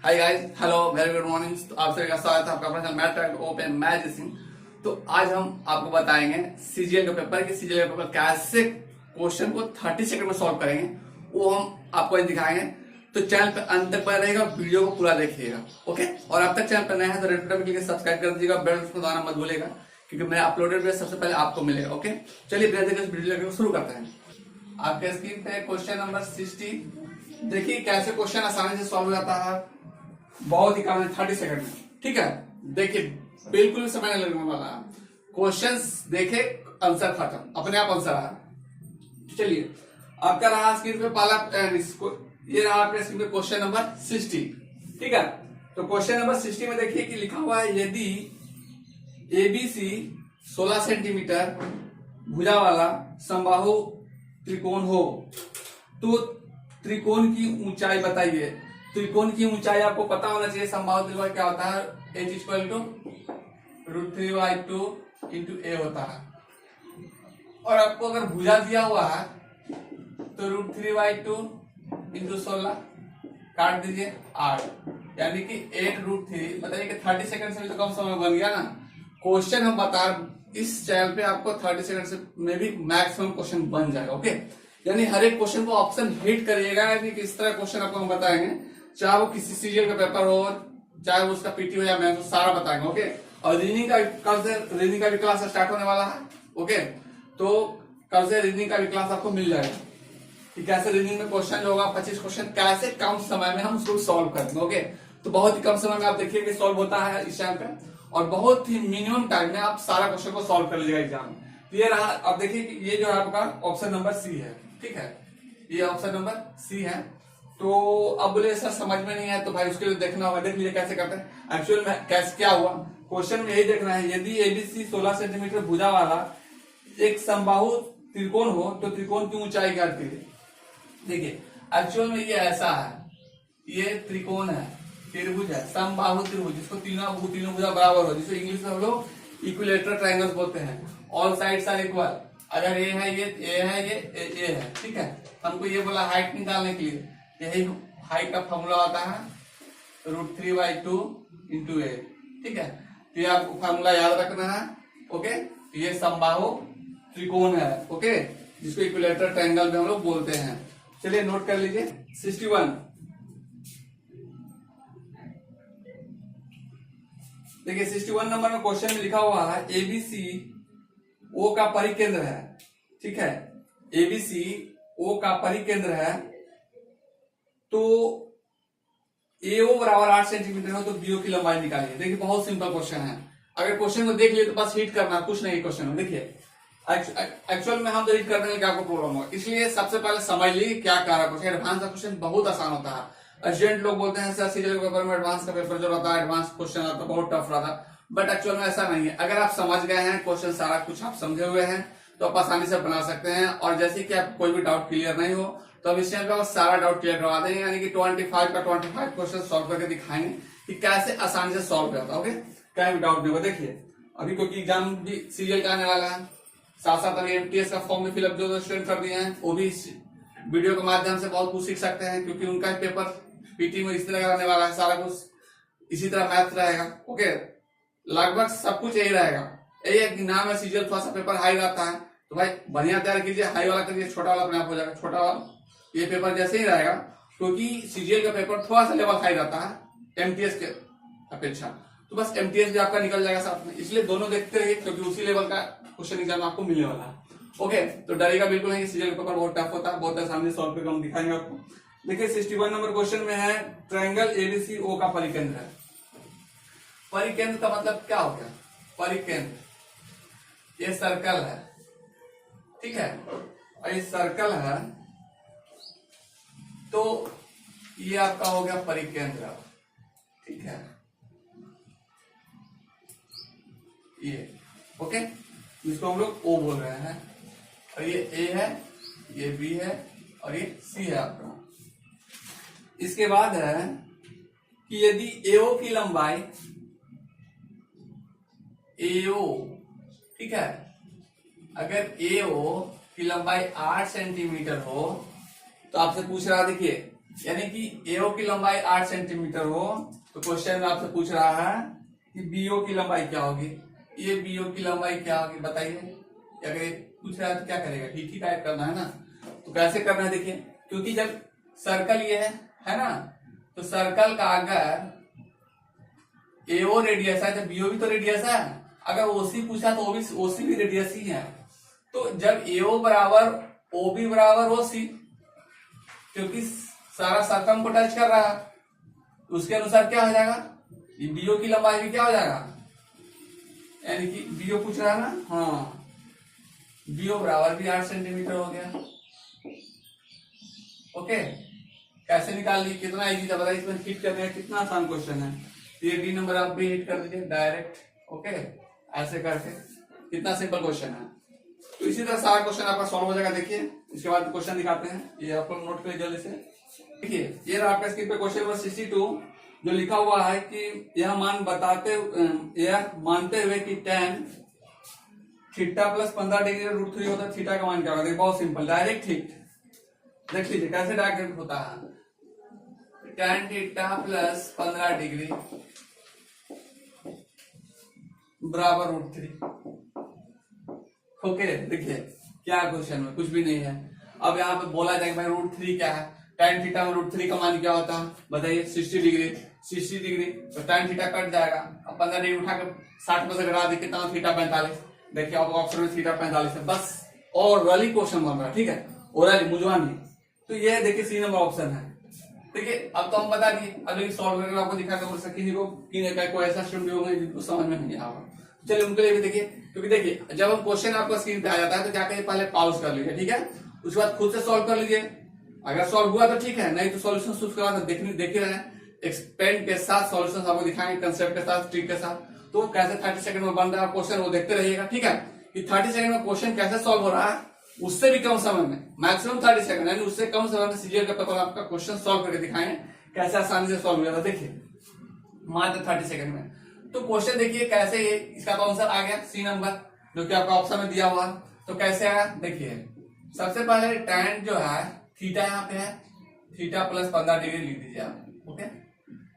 Hi guys, hello, very good morning. तो आप सभी का स्वागत है आपका अपना channel math track open math Singh. तो आज हम आपको बताएंगे सीजीएल का पेपर कि सीजीएल का पेपर कैसे क्वेश्चन को 30 सेकंड में सॉल्व करेंगे, वो हम आपको आज दिखाएंगे। तो चैनल पे अंत तक बने रहेगा, वीडियो को पूरा देखिएगा, ओके। और अब तक चैनल पर नया है तो रेड बटन क्लिक सब्सक्राइब कर दीजिएगा, बेल आइकन दबाना मत भूलिएगा क्योंकि मैं अपलोडेड वीडियो सबसे पहले आपको मिलेगा, ओके। चलिए बिना देर वीडियो को शुरू करते हैं। आपके स्क्रीन पे क्वेश्चन नंबर 60। देखिए कैसे क्वेश्चन आसानी से सॉल्व हो जाता है, बहुत ही कम है, 30 सेकंड में, ठीक है। देखिए बिल्कुल भी समय नहीं लगने वाला है। क्वेश्चंस देखे, आंसर खत्म, अपने आप आंसर आ। चलिए आपका रहा स्क्रीन पे पहला, ये रहा आपके स्क्रीन पे क्वेश्चन नंबर 60, ठीक है। तो क्वेश्चन नंबर 60 में देखिए कि लिखा हुआ है, यदि एबीसी 16 सेंटीमीटर भुजा वाला समबाहु त्रिकोण हो तो त्रिकोण की ऊंचाई बताइए। त्रिकोण की ऊंचाई आपको पता होना चाहिए, समबाहु त्रिकोण क्या होता है, h इक्वल टू √3/2 इंटू ए होता है। और आपको अगर भुजा दिया हुआ है तो √3/2 इंटू 16 काट दीजिए 8, यानी कि 8√3। बताइए कि 30 सेकंड से भी तो कम समय बन गया ना। क्वेश्चन हम बता, इस चैनल पे आपको 30 सेकंड से में भी मैक्सिमम क्वेश्चन बन जाएगा, ओके। यानी हर एक क्वेश्चन को ऑप्शन हिट करिएगा, यानी कि इस तरह क्वेश्चन आपको हम बताएंगे, चाहे वो किसी सीरियल का पेपर हो, चाहे वो उसका पीटी हो या मैथ हो, सारा बताएंगे, ओके। और रीजनिंग का कल से रीजनिंग का भी क्लास स्टार्ट होने वाला है, ओके। तो कल से रीजनिंग का भी क्लास आपको मिल जाएगा कि कैसे रीजनिंग में क्वेश्चन जो होगा 25 क्वेश्चन कैसे कम समय में हम उसको सॉल्व करेंगे, ओके। तो बहुत ही कम समय में आप देखिए कि सॉल्व होता है इस टाइम पे, और बहुत ही मिनिमम टाइम में आप सारा क्वेश्चन को सॉल्व कर लीजिएगा एग्जाम में। तो ये रहा, अब देखिए कि ये जो है आपका ऑप्शन नंबर सी है, ठीक है। ये ऑप्शन नंबर सी है। तो अब बोले सर समझ में नहीं है, तो भाई उसके लिए देखना होगा, देख लीजिए कैसे करते हैं। एक्चुअल में कैसे क्या हुआ, क्वेश्चन में यही देखना है, यदि एबीसी 16 सेंटीमीटर भुजा वाला एक समबाहु त्रिकोण हो तो त्रिकोण की ऊंचाई क्या है। देखिए एक्चुअल में ये ऐसा है, ये त्रिकोण है, त्रिभुज है, समबाहु त्रिभुज, जिसको तीनों भुजा बराबर हो, जिसको इंग्लिश में हम लोग इक्विलेटरल ट्रायंगल्स बोलते हैं। All sides are equal. अगर ये है, ये है, ये है, ठीक है। हमको ये बोला हाइट निकालने के लिए, यही हाइट का फॉर्मूला होता है √3/2 इंटू ए, ठीक है। तो ये आपको फॉर्मूला याद रखना है, ओके। ये समबाहु त्रिकोण है, ओके, जिसको इक्विलेटरल ट्रायंगल में हम लोग बोलते हैं। चलिए नोट कर लीजिए 61। देखिए 61 नंबर में क्वेश्चन में लिखा हुआ है, एबीसी ओ का परिकेंद्र है, ठीक है। एबीसी ओ का परिकेंद्र है, तो एओ बराबर 8 सेंटीमीटर हो तो बीओ की लंबाई निकालिए। देखिए बहुत सिंपल क्वेश्चन है, अगर क्वेश्चन को देख लिए तो बस हिट करना, कुछ नहीं क्वेश्चन में। देखिए एक्चुअल में हम तो हिट करने में क्या आपको प्रॉब्लम होगा, इसलिए सबसे पहले समझ लीजिए क्या कह रहा है क्वेश्चन। एडवांस का क्वेश्चन बहुत आसान होता है। स्टूडेंट लोग बोलते हैं सर सीजीएल पेपर में एडवांस का पेपर जो रहता है, एडवांस क्वेश्चन आता है, बहुत टफ रहता है, बट एक्चुअल में ऐसा नहीं है। अगर आप समझ गए हैं क्वेश्चन, सारा कुछ आप समझे हुए हैं, तो आप आसानी से बना सकते हैं। और जैसे कि आप कोई भी डाउट क्लियर नहीं हो तो अब इस चैनल पे सारा डाउट क्लियर करवा देंगे, यानी कि 25 का 25 क्वेश्चन सॉल्व करके दिखाएंगे कि कैसे आसानी से सॉल्व करता है, ओके। क्या भी डाउट नहीं होगा। देखिए अभी क्योंकि एग्जाम भी सीरियल का आने वाला है, साथ साथ अभी एमटीएस का फॉर्म भी फिलअप जो स्टूडेंट कर दिए हैं, वो भी वीडियो के माध्यम से बहुत कुछ सीख सकते हैं, क्योंकि उनका पेपर पीटी में इस तरह रहने वाला है, सारा कुछ इसी तरह मैथ रहेगा, ओके। लगभग सब कुछ यही रहेगा। यही एक नाम है सीजीएल, थोड़ा सा पेपर हाई रहता है, तो भाई बढ़िया तैयार कीजिए, हाई वाला करिए, छोटा वाला अपने आप हो जाएगा। छोटा वाला ये पेपर जैसे ही रहेगा, क्योंकि सीजीएल का पेपर थोड़ा सा लेवल हाई रहता है एमटीएस के अपेक्षा, तो बस एमटीएस भी आपका निकल जाएगा साथ में। इसलिए दोनों देखते रहिए, क्योंकि उसी लेवल का क्वेश्चन एग्जाम आपको मिलने वाला है, ओके। तो डरेगा बिल्कुल नहीं, सीजीएल पेपर बहुत टफ होता है, बहुत आसानी से सॉल्व करके हम दिखाएंगे आपको। देखिए 61 नंबर क्वेश्चन में है, ट्रायंगल एबीसी ओ का परिकेंद्र है। परिकेंद्र का मतलब क्या हो गया, परिकेंद्र ये सर्कल है, ठीक है, और ये सर्कल है, तो ये आपका हो गया परिकेंद्र, ठीक है, ये, ओके, जिसको हम लोग ओ बोल रहे हैं। और ये ए है, ये बी है, और ये सी है आपका। इसके बाद है कि यदि एओ की लंबाई, एओ, ठीक है, अगर एओ की लंबाई 8 सेंटीमीटर हो तो आपसे पूछ रहा, देखिए यानी कि एओ की लंबाई 8 सेंटीमीटर हो तो क्वेश्चन में आपसे पूछ रहा है कि बीओ की लंबाई क्या होगी। ये बीओ की लंबाई क्या होगी बताइए। अगर ये पूछ रहा है तो क्या करेगा, ठीक ही टाइप करना है ना। तो कैसे करना है देखिए, क्योंकि जब सर्कल ये है ना, तो सर्कल का अगर एओ रेडियस है तो बीओ भी तो रेडियस है। अगर ओसी पूछा तो ओसी भी रेडियस ही है। तो जब एओ बराबर ओबी बराबर ओसी, क्योंकि सारा सर्कम को टच कर रहा है, उसके अनुसार क्या हो जाएगा, ये बीओ की लंबाई भी क्या हो जाएगा, यानी कि बीओ पूछ रहा है ना, हाँ बीओ बराबर भी 8 सेंटीमीटर हो गया। ओके, कैसे निकाल ली, कितना इजी था बताइए। इसमें हिट करने का कितना आसान क्वेश्चन है। ये डी नंबर आप भी हिट कर दीजिए डायरेक्ट। ओके, ऐसे करके कितना सिंपल क्वेश्चन है। तो इसी तरह सारा क्वेश्चन आपका सॉल्व हो जाएगा। देखिए इसके बाद क्वेश्चन दिखाते हैं, ये आप लोग नोट करिए जल्दी से। देखिए ये रहा आपका स्क्रीन पे क्वेश्चन नंबर 62, जो लिखा हुआ है कि यह मानते हुए कि tan थीटा प्लस 15 डिग्री √3 होता है, थीटा का मान क्या होगा। बहुत सिंपल, डायरेक्ट हिट देख लीजिए कैसे डायरेक्ट होता है। tan थीटा प्लस 15 डिग्री बराबर √3। ओके, देखिए क्या क्वेश्चन में कुछ भी नहीं है। अब यहाँ पे बोला जाएगा भाई √3 क्या है, tan थीटा में √3 का मान क्या होता है बताइए, 60 डिग्री। 60 डिग्री तो tan थीटा कट जाएगा। अब 15 डिग्री उठा के 60 में से घटा दी, कितना थीटा 45। देखिए अब ऑप्शन में थीटा 45 है बस। और रली क्वेश्चन बन रहा है, ठीक है, ओरली मुझवानी। तो ये देखिए सी नंबर ऑप्शन है। देखिए अब तो हम बता दिए, अभी सॉल्व करके आपको दिखा दो। किसी को कोई ऐसा स्टूडेंट भी होगा जिनको समझ में नहीं आएगा, चलिए उनके लिए भी देखिए। क्योंकि देखिए जब हम क्वेश्चन आपको स्क्रीन पे आ जाता है तो क्या करिए, पहले पॉज कर लीजिए, ठीक है, उसके बाद खुद से सॉल्व कर लीजिए। अगर सॉल्व हुआ तो ठीक है, नहीं तो सॉल्यूशन उसके बाद देखे रहे एक्सपेंड के साथ सॉल्यूशन आपको दिखाएंगे, कंसेप्ट के साथ, ट्रिक के साथ। तो कैसे 30 सेकंड में बन रहा है क्वेश्चन वो देखते रहिएगा, ठीक है, कि 30 सेकंड में क्वेश्चन कैसे सॉल्व हो रहा है। उससे भी कम समय में, मैक्सिमम 30 सेकंड यानी उससे कम समय में सीजीएल का पेपर आपका क्वेश्चन सॉल्व करके दिखाएंगे कैसे आसानी से सॉल्व हो जाता है। देखिए मात्र 30 सेकंड में। तो क्वेश्चन देखिए कैसे, ये इसका तो आंसर आ गया सी नंबर जो कि आपका ऑप्शन में दिया हुआ। तो कैसे आया देखिए, सबसे पहले tan जो है थीटा यहाँ पे है, थीटा प्लस 15 डिग्री लिख दीजिए आप। ओके,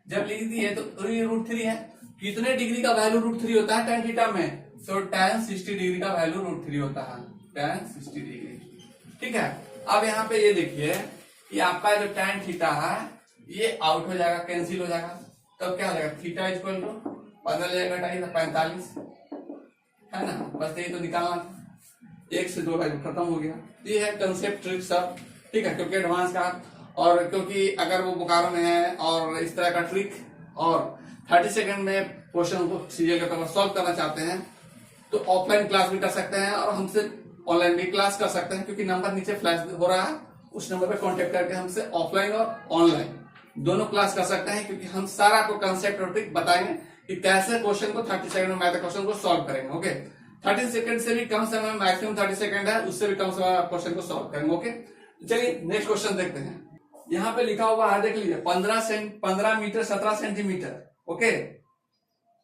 जब लिख दिए तो √3 है, कितने डिग्री का वैल्यू √3 होता है tan थीटा में, तो tan 60 डिग्री का वैल्यू √3 होता है, tan 60 डिग्री, ठीक है। अब यहाँ पे ये देखिए कि आपका जो tan थीटा है ये आउट हो जाएगा, कैंसिल हो जाएगा। तब क्या हो जाएगा, थीटा इक्वल टू 15 ले घटाइए तो 45 है ना, बस यही तो निकालना था। 1 से 2 वैल्यू खत्म हो गया। ये है कंसेप्ट ट्रिक सब, ठीक है, क्योंकि एडवांस का और क्योंकि अगर वो बोकारो में है और इस तरह का ट्रिक और 30 सेकंड में क्वेश्चन को सीजीएल का पेपर सॉल्व करना चाहते हैं तो ऑफलाइन क्लास भी कर सकते हैं और हमसे ऑनलाइन भी क्लास कर सकते हैं। क्योंकि नंबर नीचे फ्लैश हो रहा है, उस नंबर पे कांटेक्ट करके हमसे ऑफलाइन और ऑनलाइन दोनों क्लास कर सकते हैं। क्योंकि हम सारा आपको कंसेप्ट और ट्रिक बताएंगे कि कैसे क्वेश्चन को 30 सेकंड में मैथ क्वेश्चन को सॉल्व करेंगे। ओके, 30 सेकंड से भी कम समय में, मैक्सिमम 30 सेकंड है, उससे भी कम समय में क्वेश्चन को सॉल्व करेंगे। ओके, चलिए नेक्स्ट क्वेश्चन देखते हैं। यहाँ पे लिखा हुआ है देख लीजिए, 15 मीटर 17 सेंटीमीटर, ओके,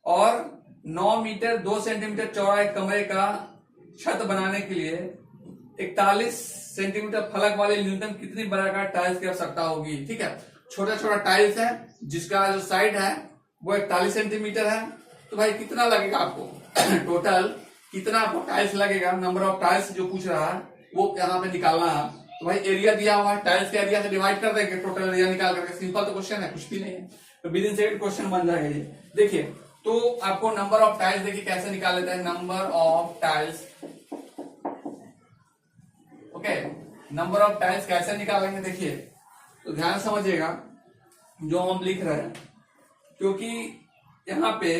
और 9 मीटर 2 सेंटीमीटर चौड़ा एक कमरे का छत बनाने के लिए 41 सेंटीमीटर फलक वाले न्यूनतम कितनी बराबर टाइल्स की आवश्यकता होगी। ठीक है, छोटा छोटा टाइल्स है जिसका जो साइड है वो 41 सेंटीमीटर है। तो भाई कितना लगेगा आपको टोटल कितना आपको टाइल्स लगेगा, नंबर ऑफ टाइल्स जो पूछ रहा है वो यहाँ पे निकालना है। तो भाई एरिया दिया हुआ है, टाइल्स के एरिया से डिवाइड कर देंगे, टोटल एरिया निकाल करके। सिंपल तो क्वेश्चन है, कुछ भी नहीं है, तो विद इन सेकंड क्वेश्चन बन जाएगा ये। देखिए तो आपको नंबर ऑफ टाइल्स देखिए कैसे निकाल लेते हैं, number of tiles, okay, number of tiles कैसे निकालेंगे देखिए, तो ध्यान समझिएगा जो हम लिख रहे हैं, क्योंकि यहाँ पे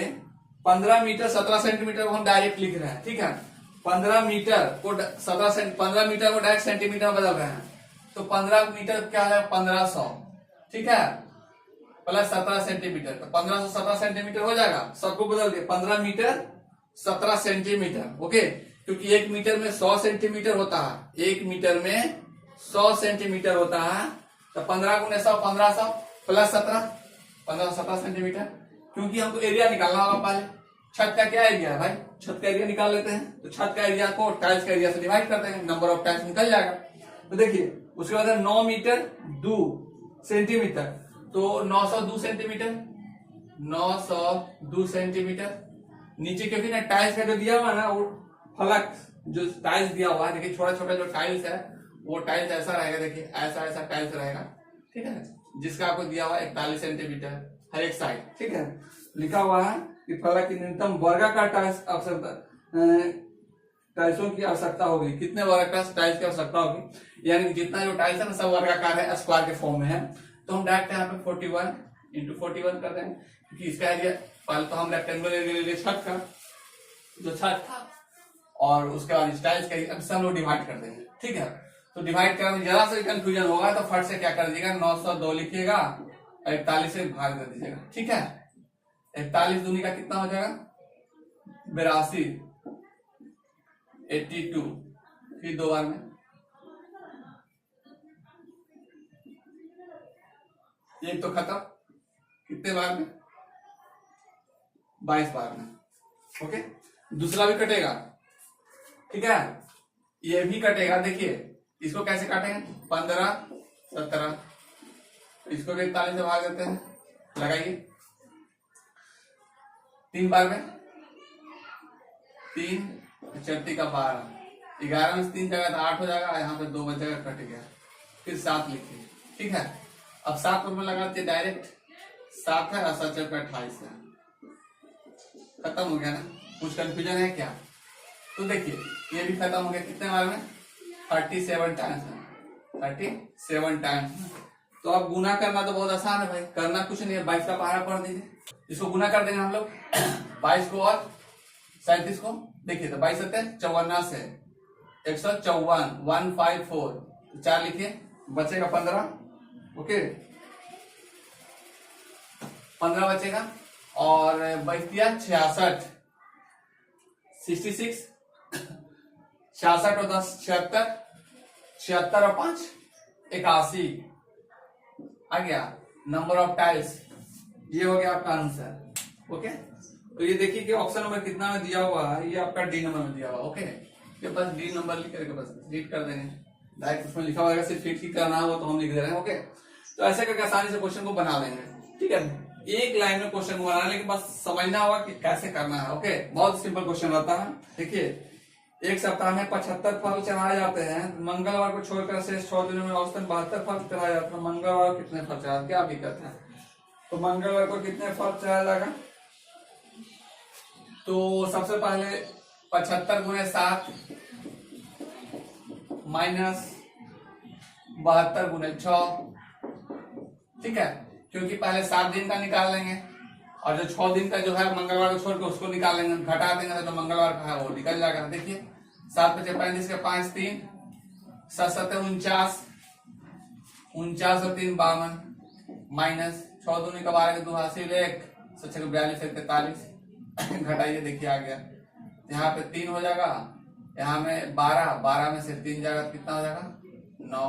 15 मीटर 17 सेंटीमीटर को हम डायरेक्ट लिख रहे हैं। ठीक है, 15 मीटर को 15 मीटर को डायरेक्ट सेंटीमीटर बदल रहे हैं, तो 15 मीटर क्या है 1500, ठीक है, प्लस 17 सेंटीमीटर, तो 1500 17 सेंटीमीटर हो जाएगा। सबको बदल दिए, 15 मीटर 17 सेंटीमीटर, ओके, क्योंकि 1 मीटर में 100 सेंटीमीटर होता है, 1 मीटर में 100 सेंटीमीटर होता है, तो 15 गुने 100 1500 प्लस 17 1517 सेंटीमीटर। क्योंकि हमको एरिया निकालना होगा पहले, छत का क्या एरिया है भाई, छत का एरिया निकाल लेते हैं। तो छत का एरिया को टाइल्स का एरिया से डिवाइड करते हैं, नंबर ऑफ टाइल्स निकल जाएगा। तो देखिए उसके बाद 9 मीटर 2 सेंटीमीटर, तो 902 सेंटीमीटर, 902 सेंटीमीटर। नीचे क्योंकि ना टाइल्स का जो दिया हुआ है ना, वो फलक जो टाइल्स दिया हुआ है, देखिए छोटा छोटा जो टाइल्स है वो टाइल्स ऐसा रहेगा, देखिए ऐसा ऐसा टाइल्स रहेगा, ठीक है, जिसका आपको दिया हुआ है 41 सेंटीमीटर हर एक साइड, ठीक है। लिखा हुआ है कि फलक की न्यूनतम वर्गाकार टाइल्स आवश्यकता, टाइल्सों की आवश्यकता होगी। कितने वर्गाकार टाइल्स की आवश्यकता होगी, यानी जितना जो टाइल्स है ना सब वर्गाकार है, स्क्वायर के फॉर्म में है, तो हम डायरेक्ट यहाँ पे 41 इंटू 41 कर देंगे, क्योंकि इसका एरिया पहले तो हम रेक्टेंगुलर एरिया छत का जो छत था, और उसके बाद स्टाइल्स का अब सब लोग डिवाइड कर देंगे, ठीक है। तो डिवाइड करने में जरा से कंफ्यूजन होगा तो फट से क्या कर दीजिएगा, 902 लिखिएगा, 41 से भाग कर दीजिएगा, ठीक है। 41 दूनी का कितना हो जाएगा, 82, 82, फिर 2 बार में, एक तो खत्म, कितने बार में, 22 बार में, ओके। दूसरा भी कटेगा, ठीक है, ये भी कटेगा। देखिए इसको कैसे काटेंगे, 15, 17, इसको भी 41 से भाग देते हैं, लगाइए 3 बार में, 3 34 का 12, 11 में 3 जगह तो 8 हो जाएगा, यहाँ पे 2 बचेगा, कट गया, फिर 7 लिखिए, ठीक है। अब 7 पर लगाते डायरेक्ट, 7 है और 7 पे 28 है, खत्म हो गया ना, कुछ कंफ्यूजन है क्या। तो देखिए ये भी खत्म हो गया, कितने बार में, 37 टाइम्स है, 37 टाइम्स। तो अब गुना करना तो बहुत आसान है भाई, करना कुछ नहीं है, 22 का पहाड़ा पढ़ दीजिए, इसको गुना कर देंगे हम लोग 22 को और 37 को, देखिए तो 22 सत्ते 54 से 154, 154, तो 4 लिखिए, बचेगा 15, ओके 15 बचेगा, और बच दिया 66, 66, 66 और 10 76, 76 और 5 81 आ गया, नंबर ऑफ टाइल्स, ये हो गया आपका आंसर, ओके। तो ये देखिए कि ऑप्शन नंबर कितना में दिया हुआ है, ये आपका डी नंबर में दिया हुआ, ओके। ये बस डी नंबर लिख करके बस रीड कर देंगे, डायरेक्ट उसमें लिखा हुआ है, सिर्फ फिट ही करना है वो तो हम लिख दे रहे हैं, ओके। तो ऐसे करके आसानी से क्वेश्चन को बना लेंगे, ठीक है। एक लाइन में क्वेश्चन को बनाना है, लेकिन बस समझना होगा कि कैसे करना है, ओके। बहुत सिंपल क्वेश्चन रहता है। देखिए एक सप्ताह में 75 फल चढ़ाए जाते हैं, मंगलवार को छोड़कर शेष 6 दिनों में औसतन 72 फल चढ़ाए जाते हैं, मंगलवार को कितने फल चढ़ाए, क्या दिक्कत है। तो मंगलवार को कितने फल चढ़ाया जाएगा, तो सबसे पहले 75 गुणे 7 माइनस 72 गुणे 6, ठीक है, क्योंकि पहले 7 दिन का निकाल लेंगे, और जो 6 दिन का जो है मंगलवार को छोड़ के उसको निकाल लेंगे, घटा देंगे तो मंगलवार का है वो निकल जाएगा। देखिए 7 बचे 35 के 5 3, 7 7 49, 49 और 3 52, माइनस 6 दूनी का 12 के 2 हासिल 1, 7 6 42 43, घटाइए, देखिए आ गया, यहाँ पे 3 हो जाएगा, यहाँ में 12, 12 में से 3 जाएगा, कितना हो जाएगा 9,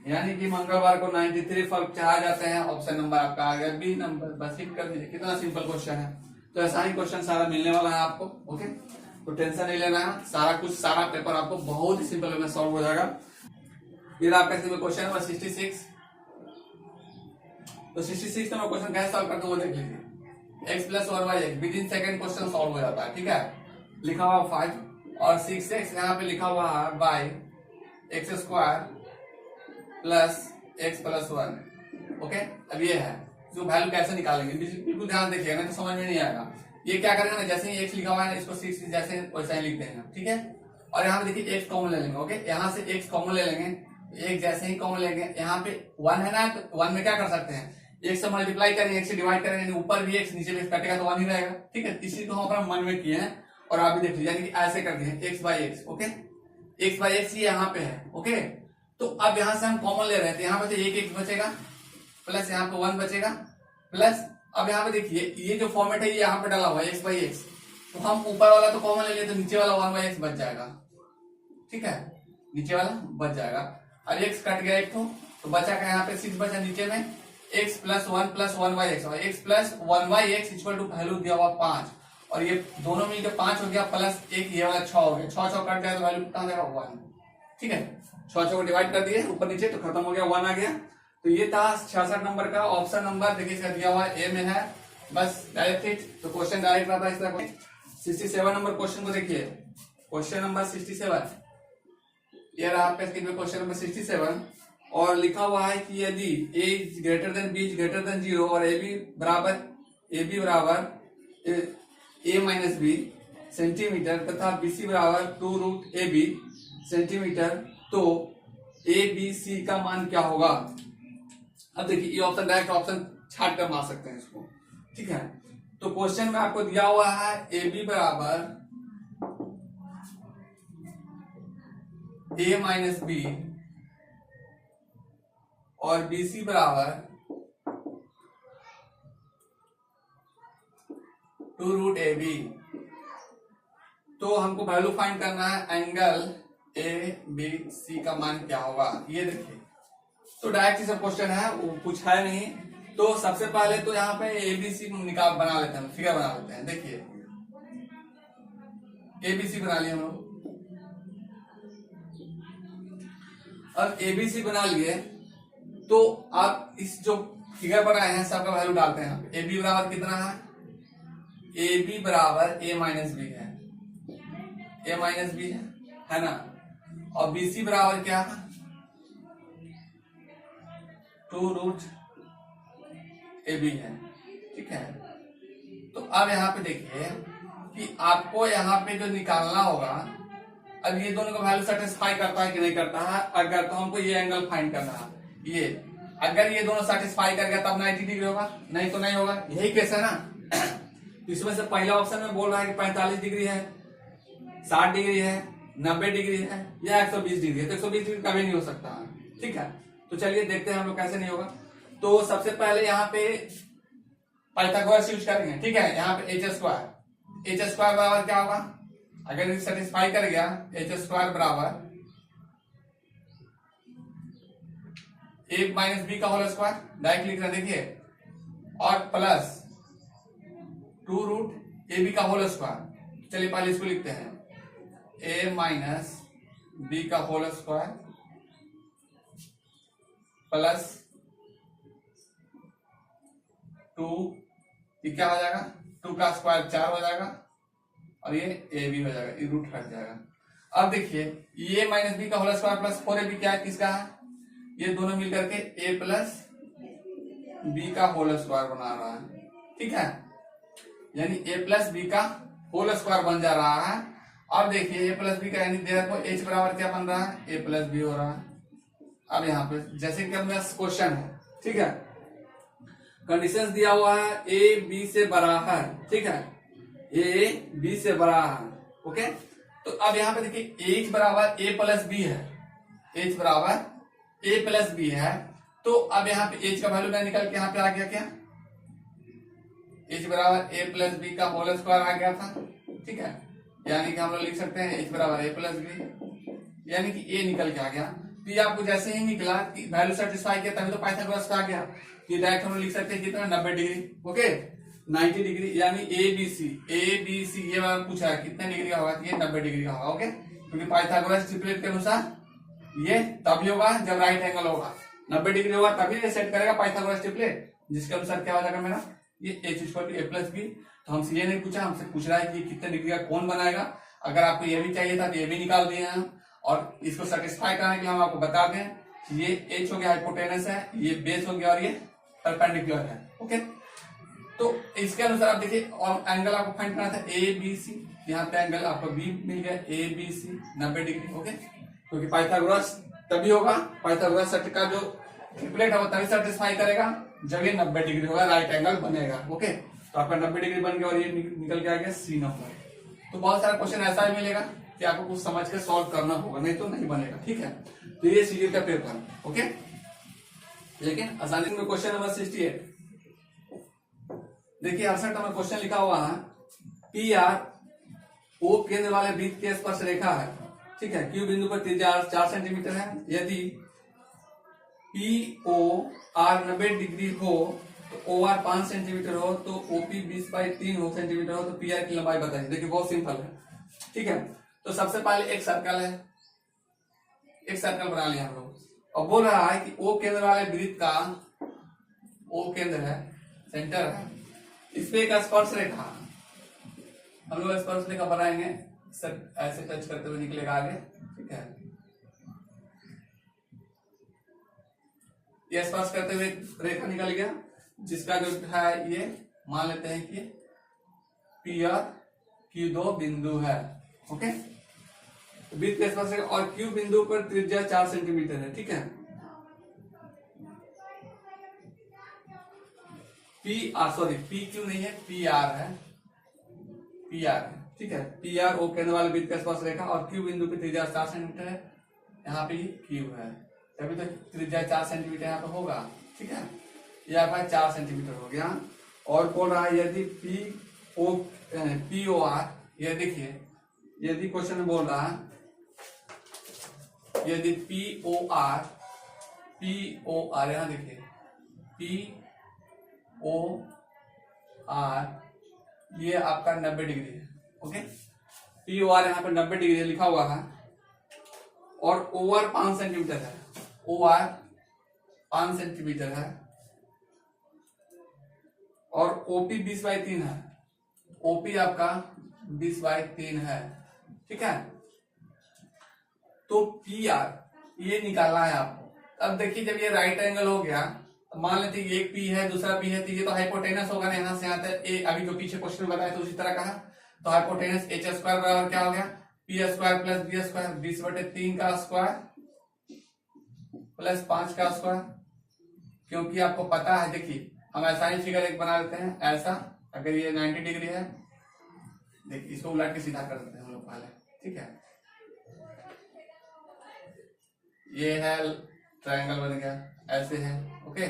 यानी कि मंगलवार को 93 फल चढ़ाए जाते हैं। ऑप्शन नंबर आपका आ गया बी नंबर, बस हिट कर दीजिए, कितना सिंपल क्वेश्चन है। तो ऐसा ही क्वेश्चन सारा मिलने वाला है आपको, ओके। तो टेंशन नहीं लेना है, सारा कुछ सारा पेपर आपको बहुत ही सिंपल वे में सॉल्व हो जाएगा। ये आपका सिंपल क्वेश्चन नंबर 66। तो 66 का मैं क्वेश्चन कैसे सॉल्व करते वो देख लीजिए, x plus 1y with in second question solve हो जाता है, ठीक है। लिखा हुआ 5 और 6x यहाँ पे लिखा हुआ है by x square plus x plus 1, okay. अब ये है जो वैल्यू कैसे निकालेंगे, बिल्कुल ध्यान देखिएगा, नहीं तो समझ में नहीं आएगा। ये क्या करेंगे ना, जैसे ही x लिखा हुआ है इसको 6 जैसे वैसा ही लिख देंगे, ठीक है। और यहाँ पे देखिए x कॉमन ले लेंगे, ओके, यहाँ से x कॉमन ले लेंगे, एक जैसे ही कॉमन लेंगे, यहाँ पे 1 है ना, तो 1 में क्या कर सकते हैं, x से मल्टीप्लाई करेंगे, x से डिवाइड करेंगे, ऊपर भी x नीचे भी कटेगा तो 1 ही रहेगा, ठीक है। इसी को हम अपना मन में किए हैं और आप भी देख लीजिए, यानी कि ऐसे कर दिए x by x, okay, x by x ये यहाँ पे है, ओके। तो अब यहाँ से हम कॉमन ले रहे हैं, यहाँ पे एक x बचेगा प्लस यहाँ पे 1 बचेगा प्लस, अब यहाँ पे देखिए ये जो फॉर्मेट है ये यहाँ पे डाला हुआ है x बाई एक्स, तो हम ऊपर वाला तो कॉमन ले लिए तो नीचे वाला 1 बाई एक्स बच जाएगा, ठीक है, नीचे वाला बच जाएगा। और x कट गया एक तो बचा का यहाँ पे 6 बचा नीचे में, x plus 1 plus 1 by x, x plus 1 by x equal to value दिया हुआ 5, और ये दोनों मिलकर 5 हो गया प्लस एक ये वाला 6 हो गया, 6 कट गया तो वैल्यू कितना हो जाएगा 1, ठीक है। 6 को डिवाइड कर दिए ऊपर नीचे तो खत्म हो गया, 1 आ गया। तो ये था 66 नंबर का ऑप्शन नंबर, देखिए इसका दिया हुआ ए में है, बस डायरेक्ट हिट। तो क्वेश्चन डायरेक्ट आता है इस तरह। 67 नंबर क्वेश्चन को देखिए, क्वेश्चन नंबर 67, ये रहा आपका स्क्रीन पे क्वेश्चन नंबर 67, और लिखा हुआ है कि यदि a greater than b greater than 0 और ab बराबर a माइनस बी सेंटीमीटर तथा bc बराबर 2√ab सेंटीमीटर, तो a b c का मान क्या होगा। अब देखिए ये ऑप्शन डायरेक्ट ऑप्शन छाट कर मार सकते हैं इसको, ठीक है। तो क्वेश्चन में आपको दिया हुआ है ए बी बराबर a माइनस बी और बी सी बराबर 2√ab। तो हमको वैल्यू फाइंड करना है एंगल ए बी सी का मान क्या होगा, ये देखिए। तो डायरेक्ट ही सब क्वेश्चन है, वो कुछ है नहीं। तो सबसे पहले तो यहाँ पे ए बी सी निकाल बना लेते हैं, फिगर बना लेते हैं। देखिए ए बी सी बना लिए हम लोग। अब ए बी सी बना लिए तो आप इस जो फिगर बनाए हैं सबका वैल्यू डालते हैं। ए बी बराबर कितना है, ए बी बराबर ए माइनस बी है, ए माइनस बी है ना। और बी सी बराबर क्या है, 2√ab है, ठीक है। तो अब यहाँ पे देखिए कि आपको यहाँ पे जो निकालना होगा, अब ये दोनों का वैल्यू सेटिस्फाई करता है कि नहीं करता है। अगर तो हमको ये एंगल फाइंड करना है, ये अगर ये दोनों सेटिस्फाई कर गया तब 90 डिग्री होगा, नहीं तो नहीं होगा। यही केस है ना। इसमें से पहला ऑप्शन में बोल रहा है कि 45 डिग्री है, 60 डिग्री है, 90 डिग्री है या 120 डिग्री है। तो 120 डिग्री कभी नहीं हो सकता, ठीक है। तो चलिए देखते हैं हम लोग कैसे नहीं होगा। तो सबसे पहले यहाँ पे पाइथागोरस यूज करेंगे, ठीक है। यहाँ पे h स्क्वायर बराबर क्या होगा, अगर सेटिस्फाई कर गया h स्क्वायर बराबर a माइनस बी का होल स्क्वायर, डायरेक्ट लिख रहे हैं देखिए, और प्लस 2√ab का होल स्क्वायर। चलिए पहले इसको लिखते हैं, a माइनस बी का होल स्क्वायर प्लस 2, ये क्या हो जाएगा, 2 का स्क्वायर 4 हो जाएगा, और ये ए बी हो जाएगा, ये रूट हट जाएगा। अब देखिए ये माइनस बी का होल स्क्वायर प्लस 4ab क्या है, किसका है, ये दोनों मिलकर के a प्लस बी का होल स्क्वायर बना रहा है, ठीक है। यानी a प्लस बी का होल स्क्वायर बन जा रहा है। अब देखिए a प्लस बी का यानी देखो h बराबर क्या बन रहा है, a प्लस बी हो रहा है। अब यहाँ पे जैसे कि अपना क्वेश्चन है, ठीक है, कंडीशंस दिया हुआ है a b से बड़ा है, ठीक है, a b से बड़ा है, ओके। तो अब यहाँ पे देखिए h बराबर a प्लस बी है, h बराबर a प्लस बी है। तो अब यहाँ पे h का वैल्यू ना निकल के यहाँ पे आ गया क्या, h बराबर a प्लस बी का होल स्क्वायर आ गया था, ठीक है। यानी कि हम लोग लिख सकते हैं h बराबर a प्लस बी, यानी कि a निकल के आ गया। तो ये आपको जैसे ही निकला कि वैल्यू सेटिस्फाई किया तभी तो पाइथागोरस का आ गया। ये डायरेक्ट हम लोग लिख सकते हैं कितना, 90 डिग्री, ओके, 90 डिग्री। यानी ए बी सी ये वाला पूछा है कितने डिग्री का होगा, ये 90 डिग्री का होगा, ओके। क्योंकि पाइथागोरस ट्रिपलेट के अनुसार ये तभी होगा जब राइट एंगल होगा, 90 डिग्री होगा तभी ये सेट करेगा पाइथागोरस ट्रिपलेट, जिसके अनुसार क्या हो जाएगा मेरा, ये h equal to a plus b. तो हमसे ये नहीं पूछा, हमसे पूछ रहा है कि कितने डिग्री का कौन बनाएगा। अगर आपको ये भी चाहिए था तो ये भी निकाल दिए हम, और इसको सेटिस्फाई कराने के लिए हम आपको बता दें कि ये h हो गया हाइपोटेनस है, ये बेस हो गया और ये परपेंडिकुलर है, ओके। तो इसके अनुसार आप देखिए, और एंगल आपको फाइंड करना था ए बी सी, यहाँ पे एंगल आपको बी मिल गया, a b c 90 degree, okay. क्योंकि पाइथागोरस तभी होगा, पाइथागोरस सेट का जो ट्रिपलेट होगा तभी सेटिस्फाई करेगा जब ये 90 डिग्री होगा, राइट एंगल बनेगा, ओके। तो आपका 90 डिग्री बन गया और ये निकल के आ गया सी नंबर। तो बहुत सारा क्वेश्चन ऐसा ही मिलेगा कि आपको कुछ समझ के सॉल्व करना होगा, नहीं तो नहीं बनेगा, ठीक है। तो ये सीरीज का पेपर, ओके। लेकिन आसानी में क्वेश्चन नंबर 68 देखिए, 68 नंबर क्वेश्चन लिखा हुआ है, पी आर ओ केंद्र वाले वृत्त के स्पर्श रेखा है, ठीक है। क्यू बिंदु पर त्रिज्या 4 सेंटीमीटर है। यदि पी ओ आर 90 डिग्री हो तो ओ आर 5 सेंटीमीटर हो, तो ओपी 20/3 हो सेंटीमीटर हो, तो पी आर की लंबाई बताइए। देखिए बहुत सिंपल है, ठीक है। तो सबसे पहले एक सर्कल है, एक सर्कल बना लिया हम लोग, और बोल रहा है कि ओ केंद्र वाले वृत्त का, ओ केंद्र है, सेंटर है, इस पे एक स्पर्श रेखा, हम लोग स्पर्श रेखा बनाएंगे, सब ऐसे टच करते हुए निकलेगा आगे, ठीक है। ये स्पर्श करते हुए रेखा निकल गया, जिसका जो है ये मान लेते हैं कि पी और क्यू दो बिंदु है, ओके। वृत्त के स्पर्श रेखा और क्यू बिंदु पर त्रिज्या 4 सेंटीमीटर है, ठीक है। पी क्यू नहीं है, पी आर है, पी आर है, ठीक है। पी आर ओ केंद्र वाले वृत्त का स्पर्श रेखा और क्यू बिंदु पे त्रिज्या 4 सेंटीमीटर है, यहाँ पे क्यू है, तभी तो त्रिज्या 4 सेंटीमीटर यहाँ पे होगा, ठीक है। ये आपका 4 सेंटीमीटर हो गया। और बोल रहा है यदि पी ओ आर, ये देखिए, यदि क्वेश्चन में बोल रहा है यदि पी ओ आर, यहाँ देखिए पी ओ आर ये आपका 90 डिग्री है, ओके। पी ओ आर यहाँ पे 90 डिग्री लिखा हुआ है और ओवर 5 सेंटीमीटर है, ओ आर 5 सेंटीमीटर है और ओपी 20/3 है, ओपी आपका 20/3 है, ठीक है। तो पी आर ये निकालना है आपको। अब देखिए जब ये राइट एंगल हो गया, तो मान लेते हैं एक पी है दूसरा पी है, तो ये तो हाइपोटेनस होगा ना, यहाँ से आता है अभी जो पीछे क्वेश्चन में बताया तो उसी तरह का है। तो हाइपोटेनस एच स्क्वायर बराबर क्या हो गया, p square plus b square, 20/3 का स्क्वायर प्लस 5 का स्क्वायर। क्योंकि आपको पता है, देखिए हम ऐसा ही फिगर एक बना लेते हैं, ऐसा अगर ये 90 डिग्री है, देखिए इसको उलट के सीधा कर देते हैं हम लोग पहले, ठीक है। ये है ट्रायंगल बन गया, ऐसे है, ओके।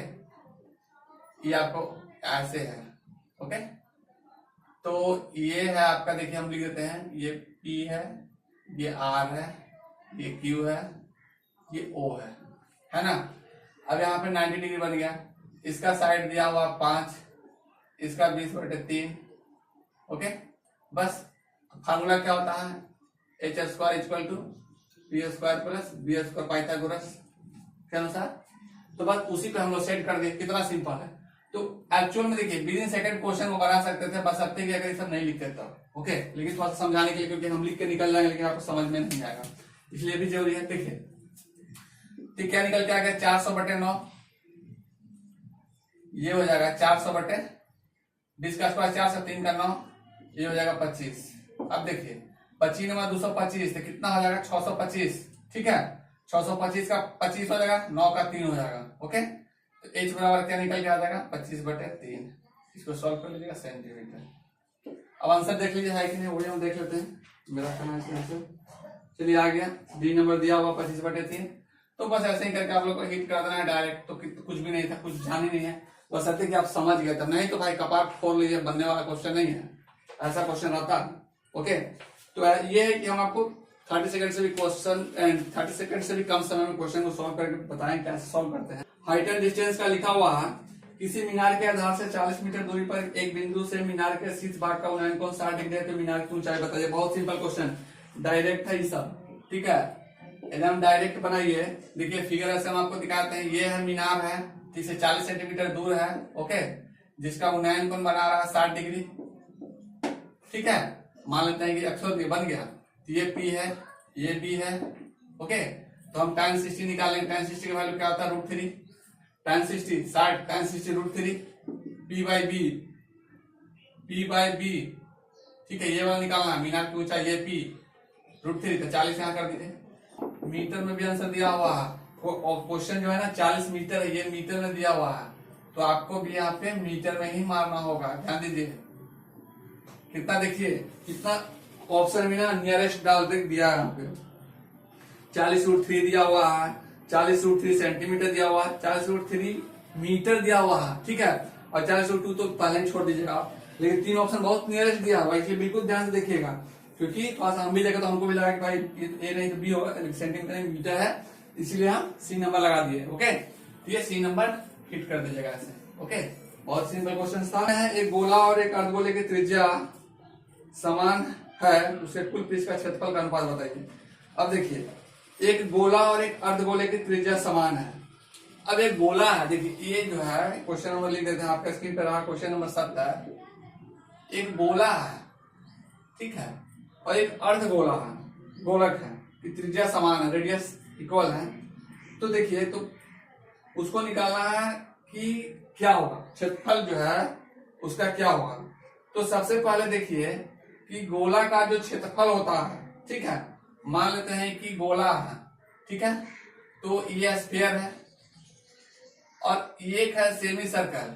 ये आपको ऐसे है, ओके। तो ये है आपका, देखिए हम लिख देते हैं, ये P है, ये R है, ये Q है, ये O है ना। अब यहाँ पे 90 डिग्री बन गया, इसका साइड दिया हुआ 5, इसका 20/3, ओके। बस फार्मूला क्या होता है, h square equal to p square plus b square, Pythagoras के अनुसार। तो बस उसी पे हम लोग सेट कर दिए, कितना सिंपल है। तो एक्चुअल में देखिए विद इन सेकंड क्वेश्चन को बना सकते थे, बस सकते कि अगर ये सब नहीं लिखते तब, ओके। लेकिन थोड़ा सा समझाने के लिए, क्योंकि हम लिख के निकल जाएंगे लेकिन आपको समझ में नहीं आएगा, इसलिए भी जरूरी है। देखिए तो क्या निकल के आ गया, 400/9, ये हो जाएगा 400/20 का स्क्वायर, 4 से 3 का 9, ये हो जाएगा 25। अब देखिए 25 में 225 तो कितना हो जाएगा, 625, ठीक है। 625 का 25 हो जाएगा, 9 का 3 हो जाएगा, ओके। तो h बराबर क्या निकल के आ जाएगा, 25/3। इसको सॉल्व कर लीजिएगा, सेंटीमीटर। अब आंसर देख लीजिए है कि नहीं, वही हम देख लेते हैं, मेरा कहना है आंसर। चलिए आ गया, डी नंबर दिया हुआ 25/3। तो बस ऐसे ही करके आप लोग को हिट कर देना है डायरेक्ट, तो कुछ भी नहीं था, कुछ ध्यान ही नहीं है, बस ऐसे कि आप समझ गए तब, नहीं तो भाई कपाट फोड़ लीजिए, बनने वाला क्वेश्चन नहीं है, ऐसा क्वेश्चन रहता है, ओके। तो ये है कि हम आपको 30 सेकंड से भी क्वेश्चन एंड 30 सेकंड से भी कम समय में क्वेश्चन को सॉल्व करके बताएं कैसे सॉल्व करते हैं। हाइट एंड डिस्टेंस का लिखा हुआ है, किसी मीनार के आधार से 40 मीटर दूरी पर एक बिंदु से मीनार के शीर्ष भाग का उन्नयन कोण 60 डिग्री है, तो मीनार की ऊंचाई बताइए। बहुत सिंपल क्वेश्चन, डायरेक्ट है ये सब, ठीक है, एकदम डायरेक्ट बनाइए। देखिए फिगर ऐसे हम आपको दिखाते हैं, ये है मीनार है, इससे 40 सेंटीमीटर दूर है, ओके, जिसका उन्नयन कोण बना रहा है 60 डिग्री, ठीक है। मान लेते हैं कि 100 बन गया, तो ये P है, ये B है, ओके। तो हम tan 60 निकालेंगे, tan 60 का वैल्यू क्या होता है, √3, tan 60 60, tan 60 √3, P/B, ठीक है। ये वाला निकालना, मीनार की ऊंचाई ये P, √3, तो 40 यहाँ कर दीजिए। मीटर में भी आंसर दिया हुआ है, क्वेश्चन जो है ना 40 मीटर है, ये मीटर में दिया हुआ है, तो आपको भी यहाँ पे मीटर में ही मारना होगा, ध्यान दीजिए। कितना देखिए, कितना ऑप्शन में ना नियरेस्ट डाल दिया है, यहाँ पे 40√3 दिया हुआ है, 40√3 सेंटीमीटर दिया हुआ है, 40√3 मीटर दिया हुआ है, ठीक है। और 40√2 तो पहले ही छोड़ दीजिएगा आप, लेकिन 3 ऑप्शन बहुत नियरेस्ट दिया हुआ है, इसलिए बिल्कुल ध्यान से देखिएगा, क्योंकि थोड़ा सा हम भी देखे तो हमको भी लगा कि भाई ए नहीं तो बी होगा, सेंटीमीटर मीटर है, इसीलिए हम सी नंबर लगा दिए, ओके। तो ये सी नंबर हिट कर दीजिएगा ऐसे, ओके। बहुत सिंपल क्वेश्चन था। एक गोला और एक अर्धगोले की त्रिज्या समान है, उसके कुल पृष्ठ का क्षेत्रफल का अनुपात बताइए। अब देखिए एक गोला और एक अर्धगोले की त्रिज्या समान है। अब एक गोला है, देखिए ये जो है क्वेश्चन नंबर लिख देते हैं आपका स्क्रीन पर रहा, क्वेश्चन नंबर 7 एक गोला है, ठीक है, और एक अर्धगोला है, गोलक है, कि त्रिज्या समान है, रेडियस इक्वल है। तो देखिए, तो उसको निकालना है कि क्या होगा, क्षेत्रफल जो है उसका क्या होगा। तो सबसे पहले देखिए कि गोला का जो क्षेत्रफल होता है, ठीक है, मान लेते हैं कि गोला है, ठीक है, तो ये स्फीयर है और ये है सेमी सर्कल,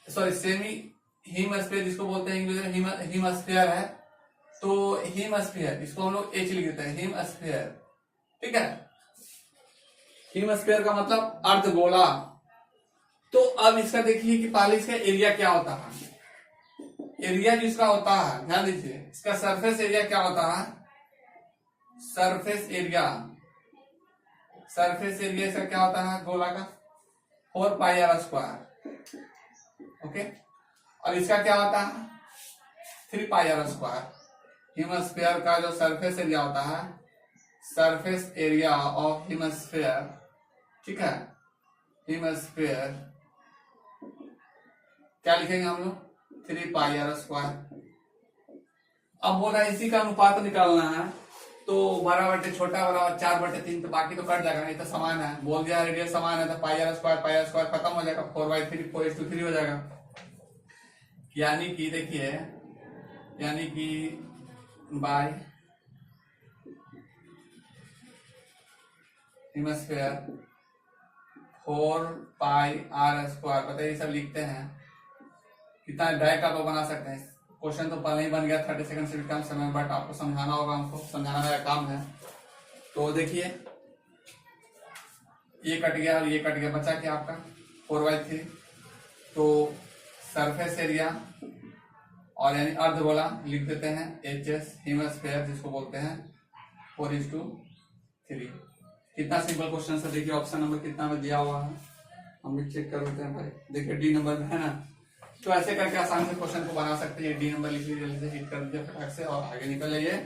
सॉरी सेमी हीमस्फीयर जिसको बोलते हैं इंग्लिश में हीमस्फीयर है। तो हीमस्फीयर इसको हम लोग एच लिख देते हैं, हीमस्फीयर, ठीक है। हीमस्फीयर का मतलब अर्धगोला। तो अब इसका देखिए कि पहले इसका एरिया क्या होता है। एरिया जिसका होता है, ध्यान दीजिए, इसका सरफेस एरिया क्या होता है, सरफेस एरिया, सरफेस एरिया इसका क्या होता है गोला का 4πr², ओके। और इसका क्या होता है 3πr²। हीमस्फीयर का जो सरफेस एरिया होता है, सरफेस एरिया ऑफ हीमस्फीयर, ठीक है, हीमस्फीयर क्या लिखेंगे हम लोग 3πr²। अब बोला इसी का अनुपात निकालना है, तो बड़ा बटे छोटा बराबर 4/3, तो बाकी तो कट जाएगा, नहीं तो समान है, बोल दिया रेडियस समान है, तो πr² खत्म हो जाएगा, 4/3 4:3 हो जाएगा। यानी कि देखिए, यानी कि बाय हीमस्फीयर 4πr², बताइए सब लिखते हैं कितना डायरेक्ट आप बना सकते हैं। क्वेश्चन तो पहले ही बन गया 30 सेकंड से भी कम समय, बट आपको समझाना होगा, हमको समझाना मेरा काम है। तो देखिए ये कट गया और ये कट गया, बचा क्या आपका 4/3। तो सरफेस एरिया और यानी अर्धगोला लिख देते हैं HS, हीमस्फीयर जिसको बोलते हैं 4:3। कितना सिंपल क्वेश्चन है, देखिए ऑप्शन नंबर कितना में दिया हुआ है, हम भी चेक कर लेते हैं भाई। देखिए D नंबर में है ना, तो ऐसे करके आसान से क्वेश्चन को बना सकते हैं। D नंबर लिख लीजिए, जल्दी से हिट कर दीजिए फटाक से और आगे निकल जाइए।